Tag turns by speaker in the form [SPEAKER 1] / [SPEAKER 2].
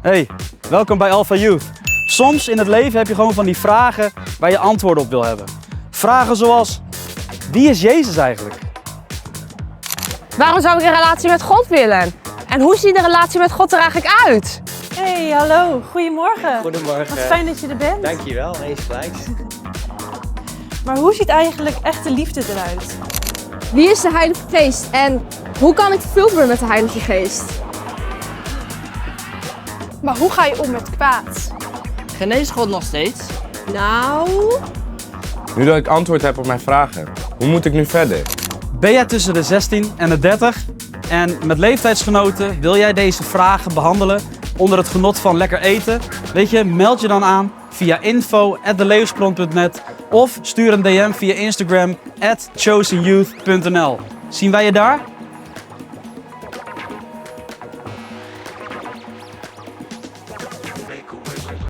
[SPEAKER 1] Hey, welkom bij Alpha Youth. Soms in het leven heb je gewoon van die vragen waar je antwoorden op wil hebben. Vragen zoals, wie is Jezus eigenlijk?
[SPEAKER 2] Waarom zou ik een relatie met God willen? En hoe ziet de relatie met God er eigenlijk uit?
[SPEAKER 3] Hey, hallo. Goedemorgen.
[SPEAKER 4] Goedemorgen.
[SPEAKER 3] Wat fijn dat je er bent.
[SPEAKER 4] Dankjewel, eens gelijks.
[SPEAKER 3] Maar hoe ziet eigenlijk echte liefde eruit?
[SPEAKER 2] Wie is de Heilige Geest en hoe kan ik vervuld worden met de Heilige Geest?
[SPEAKER 5] Maar hoe ga je om met kwaad?
[SPEAKER 6] Geneest God nog steeds?
[SPEAKER 2] Nou...
[SPEAKER 7] Nu dat ik antwoord heb op mijn vragen, hoe moet ik nu verder?
[SPEAKER 1] Ben jij tussen de 16 en de 30? En met leeftijdsgenoten wil jij deze vragen behandelen onder het genot van lekker eten? Weet je, meld je dan aan via info@levensbron.net of stuur een DM via Instagram @chosenyouth.nl. Zien wij je daar?
[SPEAKER 8] Make a wish.